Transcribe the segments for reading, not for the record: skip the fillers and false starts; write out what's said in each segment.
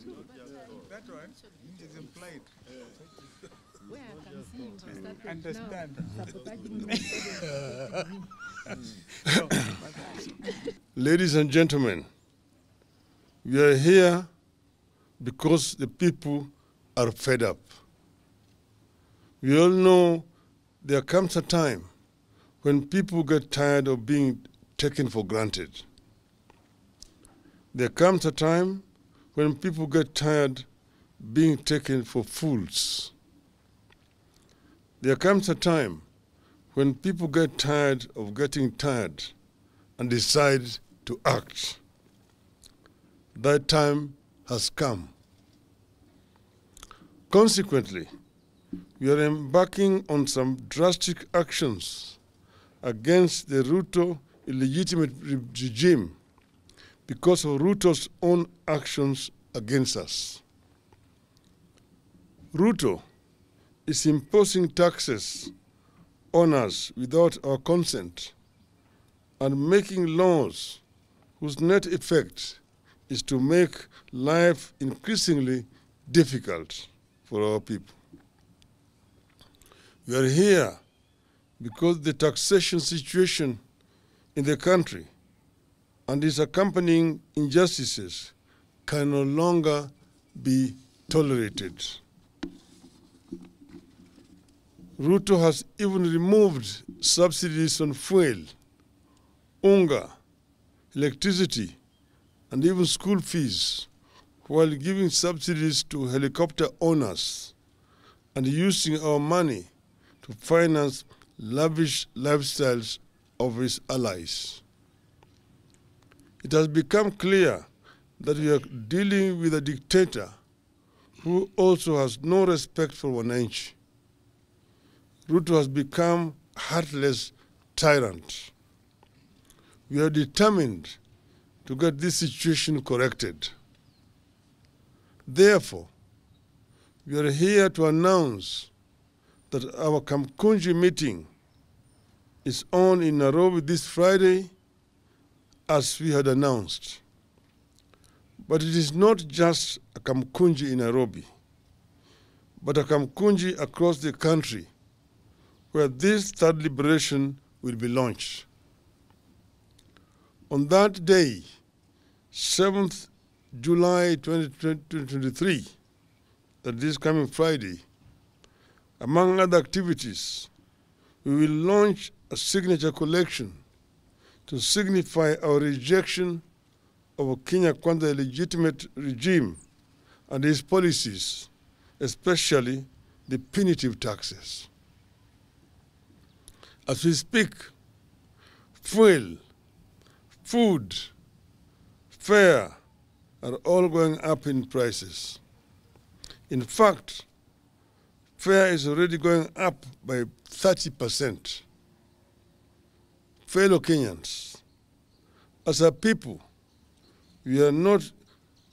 That one is implied. Where I can see you have started Understand. now sabotaging me instead of me. Ladies and gentlemen, we are here because the people are fed up. We all know there comes a time when people get tired of being taken for granted. There comes a time when people get tired being taken for fools. There comes a time when people get tired of getting tired and decide to act. That time has come. Consequently, we are embarking on some drastic actions against the Ruto illegitimate regime because of Ruto's own actions against us. Ruto is imposing taxes on us without our consent and making laws whose net effect is to make life increasingly difficult for our people. We are here because the taxation situation in the country and its accompanying injustices can no longer be tolerated. Ruto has even removed subsidies on fuel, unga, electricity, and even school fees, while giving subsidies to helicopter owners and using our money to finance lavish lifestyles of his allies. It has become clear that we are dealing with a dictator who also has no respect for wananchi. Ruto has become a heartless tyrant. We are determined to get this situation corrected. Therefore, we are here to announce that our Kamkunji meeting is on in Nairobi this Friday, as we had announced. But it is not just a Kamkunji in Nairobi, but a Kamkunji across the country where this third liberation will be launched. On that day, 7th July 2023, that is coming Friday, among other activities, we will launch a signature collection to signify our rejection of Kenya Kwanza illegitimate regime and its policies, especially the punitive taxes. As we speak, fuel, food, fare are all going up in prices. In fact, fare is already going up by 30%. Fellow Kenyans, as a people, we are not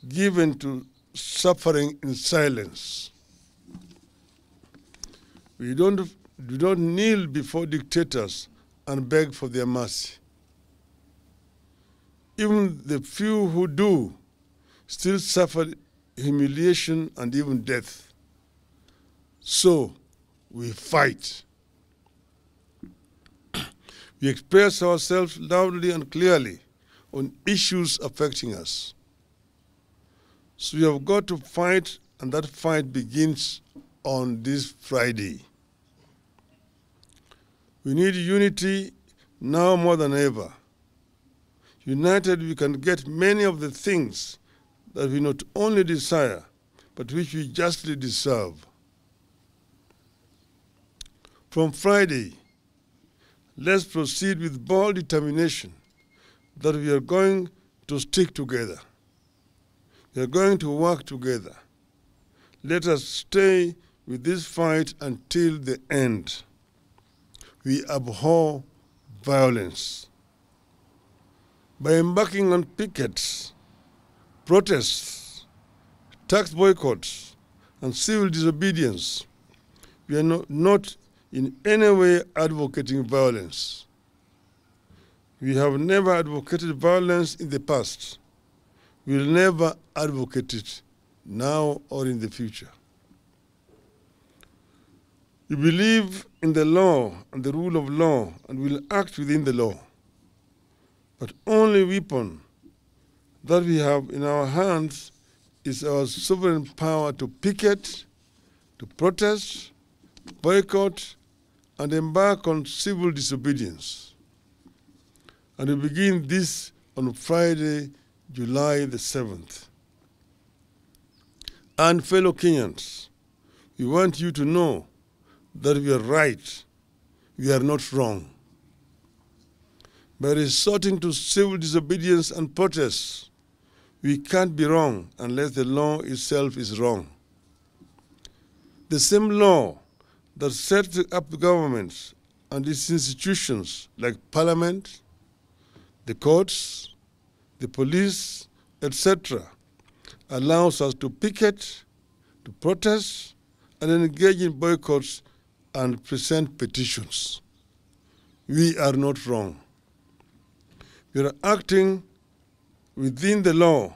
given to suffering in silence. We don't kneel before dictators and beg for their mercy. Even the few who do still suffer humiliation and even death. So we fight. We express ourselves loudly and clearly on issues affecting us. So we have got to fight, and that fight begins on this Friday. We need unity now more than ever. United, we can get many of the things that we not only desire, but which we justly deserve. From Friday, let's proceed with bold determination that we are going to stick together. We are going to work together. Let us stay with this fight until the end. We abhor violence. By embarking on pickets, protests, tax boycotts, and civil disobedience, we are not in any way advocating violence. We have never advocated violence in the past. We will never advocate it now or in the future. We believe in the law and the rule of law and will act within the law. But only weapon that we have in our hands is our sovereign power to picket, to protest, boycott, and embark on civil disobedience. And we begin this on Friday, July the 7th. And fellow Kenyans, we want you to know that we are right, we are not wrong. By resorting to civil disobedience and protests, we can't be wrong unless the law itself is wrong. The same law that sets up the governments and its institutions like parliament, the courts, the police, etc., allows us to picket, to protest, and engage in boycotts and present petitions. We are not wrong. We are acting within the law,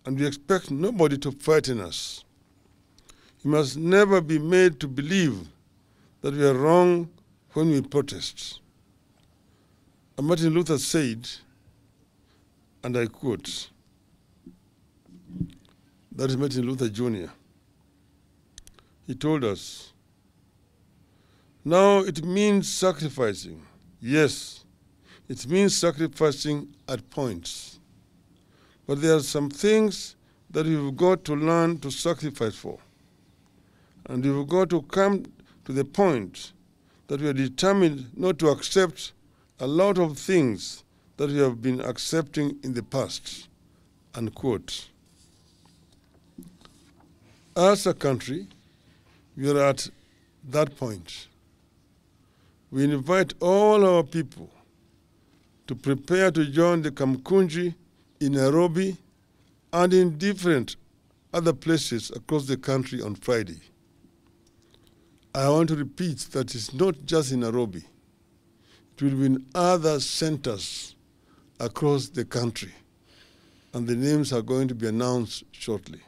and we expect nobody to frighten us. We must never be made to believe that we are wrong when we protest. And Martin Luther said, and I quote, that is Martin Luther Jr. He told us, now it means sacrificing. Yes, it means sacrificing at points. But there are some things that we've got to learn to sacrifice for. And we've got to come to the point that we are determined not to accept a lot of things that we have been accepting in the past, unquote. As a country, we are at that point. We invite all our people to prepare to join the Kamkunji in Nairobi and in different other places across the country on Friday. I want to repeat that it's not just in Nairobi. It will be in other centers across the country, and the names are going to be announced shortly.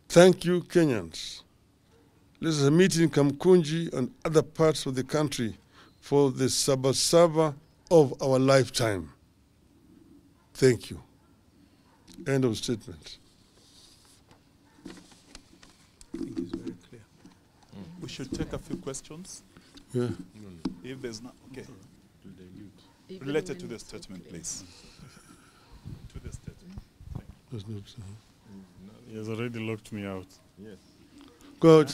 Thank you, Kenyans. Let us meet in Kamkunji and other parts of the country for the Sabasaba of our lifetime. Thank you. End of statement. I think it's very clear. We should take a few questions. Yeah. If there's not, okay. Even Related when to the it's statement, okay. please. To the statement. That's not so. He has already locked me out. Go ahead.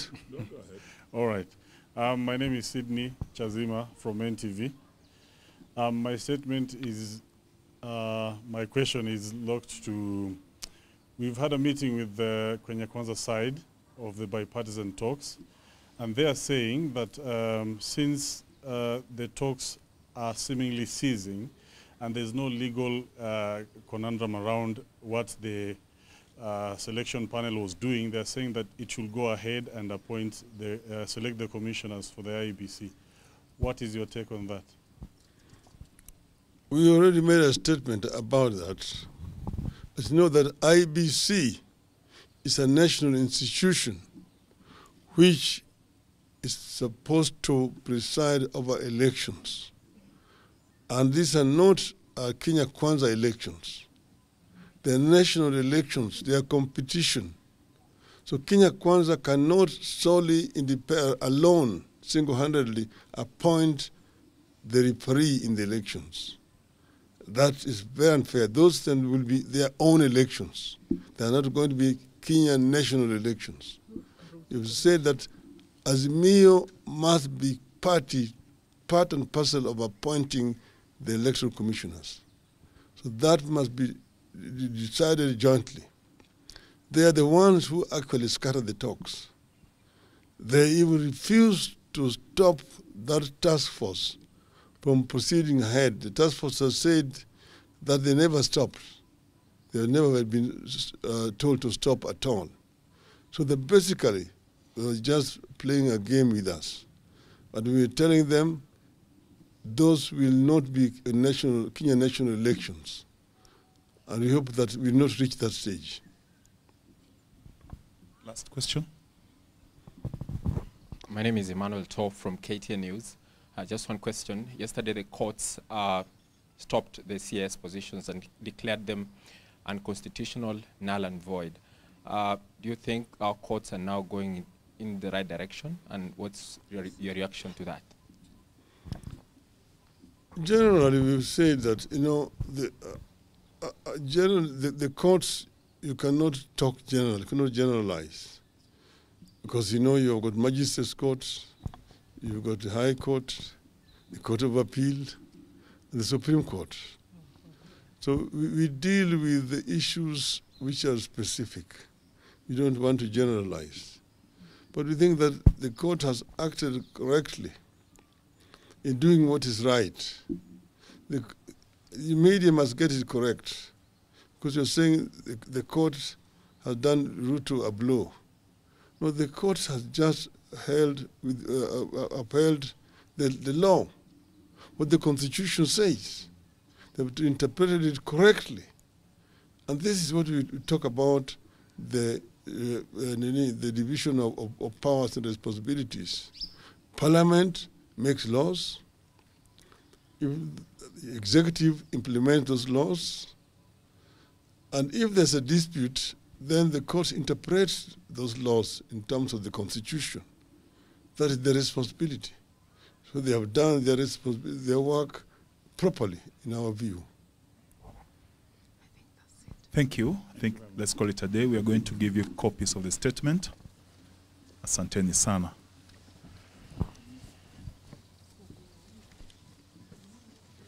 All right. My name is Sydney Chazima from NTV. My statement is, my question is locked to, we've had a meeting with the Kenya Kwanza side of the bipartisan talks, and they are saying that since the talks are seemingly ceasing and there's no legal conundrum around what the selection panel was doing, they're saying that it should go ahead and appoint select the commissioners for the IEBC. What is your take on that? We already made a statement about that. As you know, that IEBC is a national institution which is supposed to preside over elections. And these are not Kenya Kwanza elections. They're national elections, they are competition. So Kenya Kwanza cannot solely, alone, single-handedly appoint the referee in the elections. That is very unfair. Those then will be their own elections. They are not going to be Kenyan national elections. You've said that Azimio must be part and parcel of appointing the electoral commissioners. So that must be decided jointly. They are the ones who actually scatter the talks. They even refuse to stop that task force from proceeding ahead. The task force has said that they never stopped. They have never been told to stop at all. So they basically were just playing a game with us. But we were telling them those will not be Kenya national elections. And we hope that we will not reach that stage. Last question. My name is Emmanuel Toh from KTN News. Just one question. Yesterday, the courts stopped the CS positions and declared them unconstitutional, null and void. Do you think our courts are now going in the right direction? And what's your reaction to that? Generally, we say that, you know, the courts, you cannot talk general, you cannot generalize. Because, you know, you've got magistrates courts, you've got the High Court, the Court of Appeal, and the Supreme Court. So we deal with the issues which are specific. We don't want to generalize. But we think that the court has acted correctly in doing what is right. The media must get it correct, because you're saying the court has done Ruto a blow. No, the court has just upheld the law, what the Constitution says. They've interpreted it correctly. And this is what we talk about, the division of powers and responsibilities. Parliament makes laws. If the executive implements those laws, and if there's a dispute, then the courts interpret those laws in terms of the Constitution. That is their responsibility. So they have done their work properly, in our view. Thank you. I think let's call it a day. We are going to give you copies of the statement. Asanteni sana.